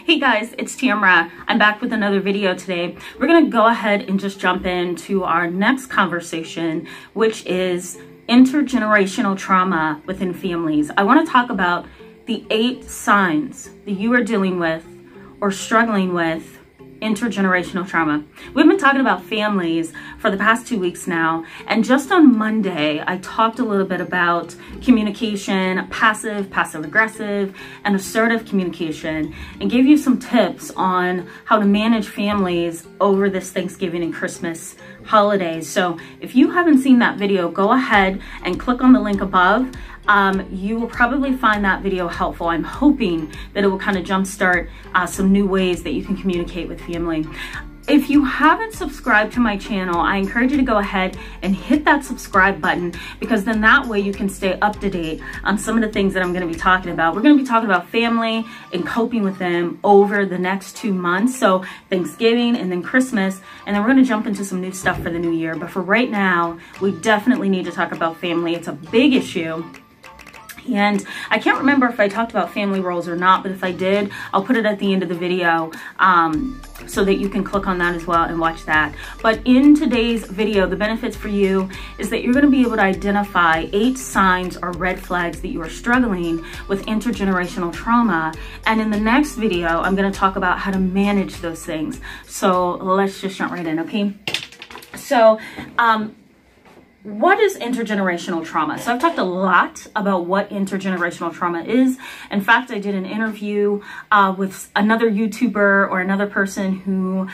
Hey guys, it's Tamara. I'm back with another video today. We're going to go ahead and just jump into our next conversation, which is intergenerational trauma within families. I want to talk about the 8 signs that you are dealing with or struggling with intergenerational trauma. We've been talking about families for the past 2 weeks now, and just on Monday I talked a little bit about communication, passive aggressive, and assertive communication, and gave you some tips on how to manage families over this Thanksgiving and Christmas holidays. So if you haven't seen that video, go ahead and click on the link above. You will probably find that video helpful. I'm hoping that it will kind of jumpstart some new ways that you can communicate with family. If you haven't subscribed to my channel, I encourage you to go ahead and hit that subscribe button, because then that way you can stay up to date on some of the things that I'm going to be talking about. We're going to be talking about family and coping with them over the next 2 months. So Thanksgiving and then Christmas, and then we're going to jump into some new stuff for the new year. But for right now, we definitely need to talk about family. It's a big issue. And I can't remember if I talked about family roles or not, but if I did, I'll put it at the end of the video so that you can click on that as well and watch that. But in today's video, the benefits for you is that you're going to be able to identify 8 signs or red flags that you are struggling with intergenerational trauma. And in the next video, I'm going to talk about how to manage those things. So let's just jump right in, okay? So, what is intergenerational trauma? So I've talked a lot about what intergenerational trauma is. In fact, I did an interview with another YouTuber or another person who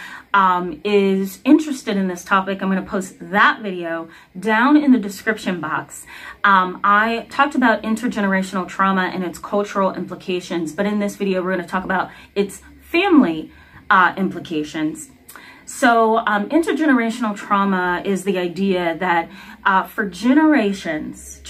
is interested in this topic. I'm going to post that video down in the description box. I talked about intergenerational trauma and its cultural implications, but in this video, we're going to talk about its family implications. So intergenerational trauma is the idea that for generations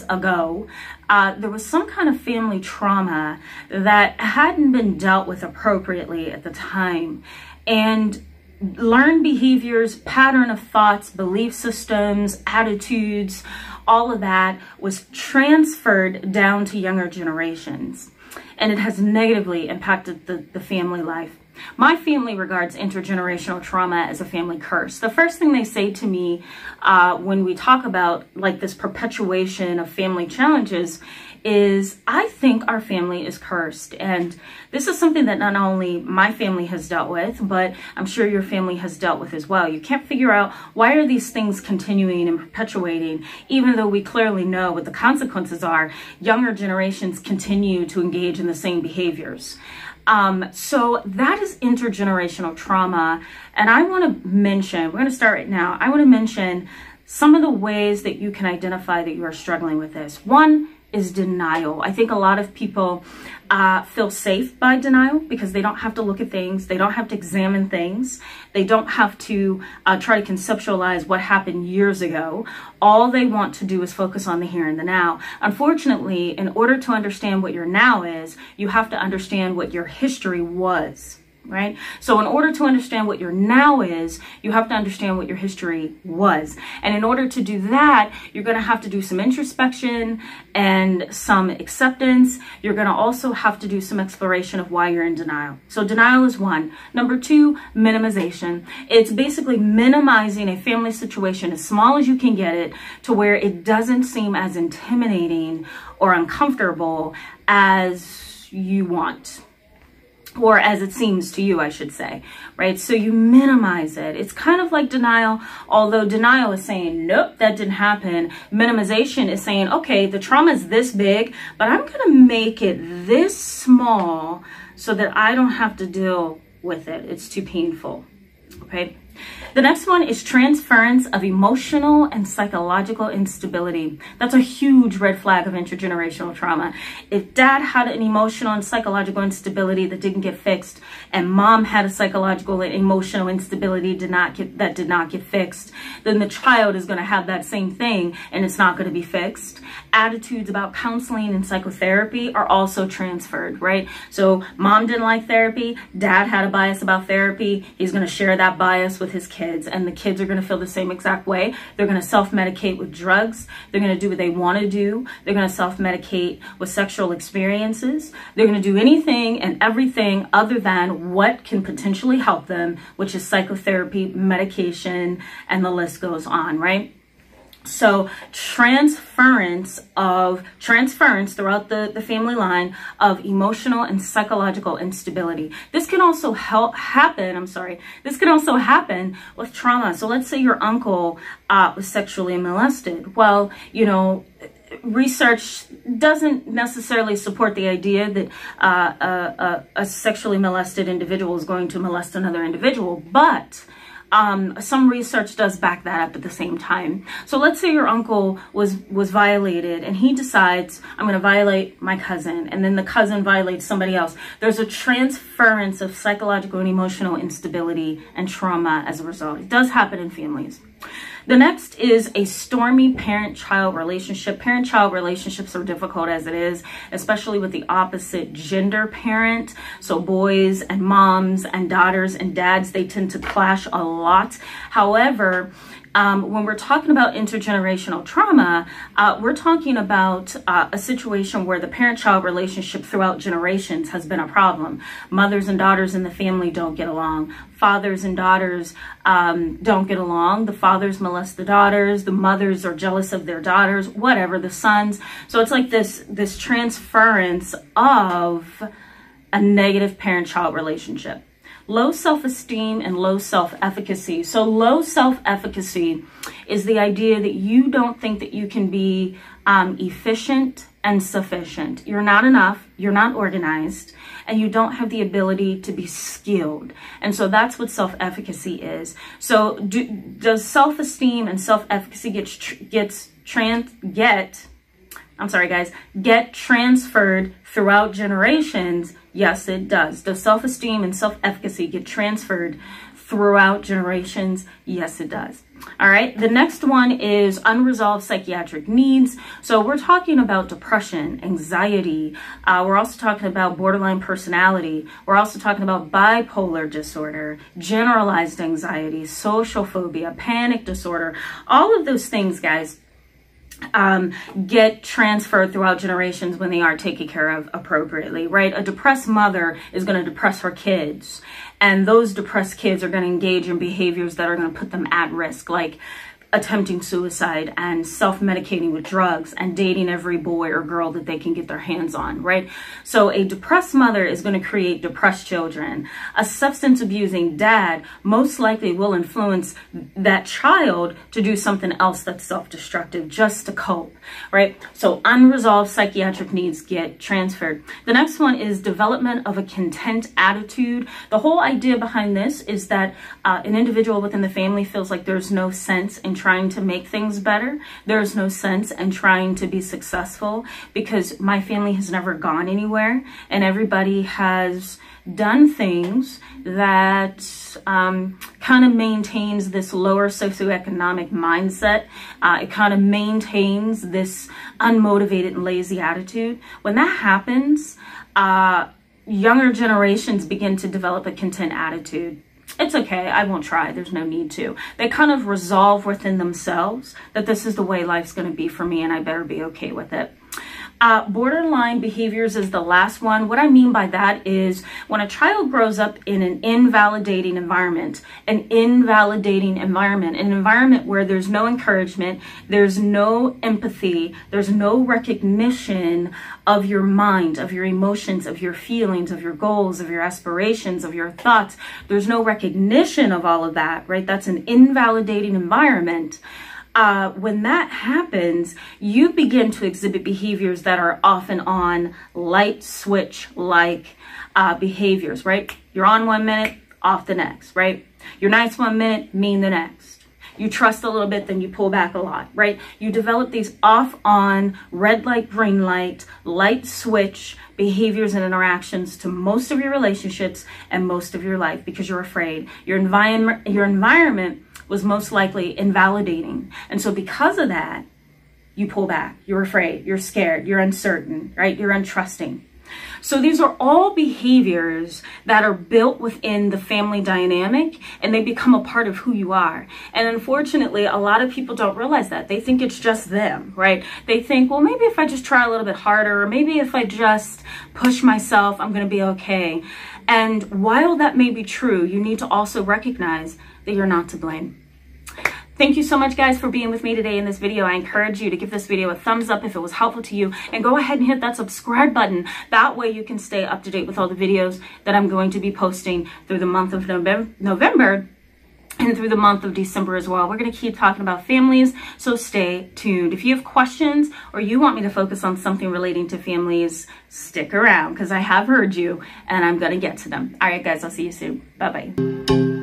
ago, there was some kind of family trauma that hadn't been dealt with appropriately at the time. And learned behaviors, pattern of thoughts, belief systems, attitudes, all of that was transferred down to younger generations. And it has negatively impacted the family life. My family regards intergenerational trauma as a family curse. The first thing they say to me when we talk about like this perpetuation of family challenges is, I think our family is cursed. And this is something that not only my family has dealt with, but I'm sure your family has dealt with as well. You can't figure out why are these things continuing and perpetuating, even though we clearly know what the consequences are. Younger generations continue to engage in the same behaviors. So that is intergenerational trauma. And I want to mention, we're going to start right now. I want to mention some of the ways that you can identify that you are struggling with this. One is denial. I think a lot of people feel safe by denial because they don't have to look at things. They don't have to examine things. They don't have to try to conceptualize what happened years ago. All they want to do is focus on the here and the now. Unfortunately, in order to understand what your now is, you have to understand what your history was. Right? So in order to understand what your now is, you have to understand what your history was. And in order to do that, you're going to have to do some introspection and some acceptance. You're going to also have to do some exploration of why you're in denial. So denial is one. Number 2, minimization. It's basically minimizing a family situation as small as you can get it to where it doesn't seem as intimidating or uncomfortable as you want. Or as it seems to you, I should say, right? So you minimize it. It's kind of like denial, although denial is saying, nope, that didn't happen. Minimization is saying, okay, the trauma is this big, but I'm going to make it this small so that I don't have to deal with it. It's too painful, okay? The next one is transference of emotional and psychological instability. That's a huge red flag of intergenerational trauma. If dad had an emotional and psychological instability that didn't get fixed, and mom had a psychological and emotional instability that did not get fixed, then the child is going to have that same thing and it's not going to be fixed. attitudes about counseling and psychotherapy are also transferred, right? So mom didn't like therapy, dad had a bias about therapy, he's going to share that bias with his kids, and the kids are going to feel the same exact way. They're going to self-medicate with drugs, they're going to do what they want to do, they're going to self-medicate with sexual experiences, they're going to do anything and everything other than what can potentially help them, which is psychotherapy, medication, and the list goes on, right? So transference throughout the family line of emotional and psychological instability. This can also this can also happen with trauma. So let's say your uncle was sexually molested. Well, you know, research doesn't necessarily support the idea that a sexually molested individual is going to molest another individual, but some research does back that up at the same time. So let's say your uncle was violated and he decides, I'm going to violate my cousin, and then the cousin violates somebody else. There's a transference of psychological and emotional instability and trauma as a result. It does happen in families. The next is a stormy parent-child relationship. Parent-child relationships are difficult as it is, especially with the opposite gender parent. So boys and moms and daughters and dads, they tend to clash a lot. However, when we're talking about intergenerational trauma, we're talking about a situation where the parent-child relationship throughout generations has been a problem. Mothers and daughters in the family don't get along. Fathers and daughters don't get along. The fathers molest the daughters. The mothers are jealous of their daughters, whatever, the sons. So it's like this transference of a negative parent-child relationship. Low self-esteem and low self-efficacy. So low self-efficacy is the idea that you don't think that you can be efficient and sufficient. You're not enough, you're not organized, and you don't have the ability to be skilled. And so that's what self-efficacy is. So does self-esteem and self-efficacy get transferred throughout generations? Yes, it does. Does self-esteem and self-efficacy get transferred throughout generations? Yes, it does. All right. The next one is unresolved psychiatric needs. So we're talking about depression, anxiety. We're also talking about borderline personality. We're also talking about bipolar disorder, generalized anxiety, social phobia, panic disorder. All of those things, guys, get transferred throughout generations when they are taken care of appropriately, right? A depressed mother is going to depress her kids, and those depressed kids are going to engage in behaviors that are going to put them at risk, like attempting suicide and self-medicating with drugs and dating every boy or girl that they can get their hands on, right? So a depressed mother is going to create depressed children. A substance abusing dad most likely will influence that child to do something else that's self-destructive just to cope, right? So unresolved psychiatric needs get transferred. The next one is development of a content attitude. The whole idea behind this is that an individual within the family feels like there's no sense in trying to make things better. There's no sense in trying to be successful because my family has never gone anywhere, and everybody has done things that kind of maintains this lower socioeconomic mindset. It kind of maintains this unmotivated and lazy attitude. When that happens, younger generations begin to develop a content attitude. It's okay, I won't try, there's no need to. They kind of resolve within themselves that this is the way life's going to be for me and I better be okay with it. Borderline behaviors is the last one. What I mean by that is when a child grows up in an invalidating environment, an environment where there's no encouragement, there's no empathy, there's no recognition of your mind, of your emotions, of your feelings, of your goals, of your aspirations, of your thoughts. There's no recognition of all of that, right? That's an invalidating environment. When that happens, you begin to exhibit behaviors that are often on light switch like behaviors, right? You're on 1 minute, off the next, right? You're nice 1 minute, mean the next. You trust a little bit, then you pull back a lot, right? You develop these off on red light, green light, light switch behaviors and interactions to most of your relationships and most of your life because you're afraid. Your environment was most likely invalidating. And so because of that, you pull back, you're afraid, you're scared, you're uncertain, right? You're untrusting. So these are all behaviors that are built within the family dynamic, and they become a part of who you are. And unfortunately, a lot of people don't realize that. They think it's just them, right? They think, well, maybe if I just try a little bit harder, or maybe if I just push myself, I'm going to be okay. And while that may be true, you need to also recognize that you're not to blame. Thank you so much, guys, for being with me today in this video. I encourage you to give this video a thumbs up if it was helpful to you, and go ahead and hit that subscribe button. That way you can stay up to date with all the videos that I'm going to be posting through the month of November and through the month of December as well. We're going to keep talking about families, so stay tuned. If you have questions or you want me to focus on something relating to families, stick around, because I have heard you and I'm going to get to them. All right, guys, I'll see you soon. Bye-bye.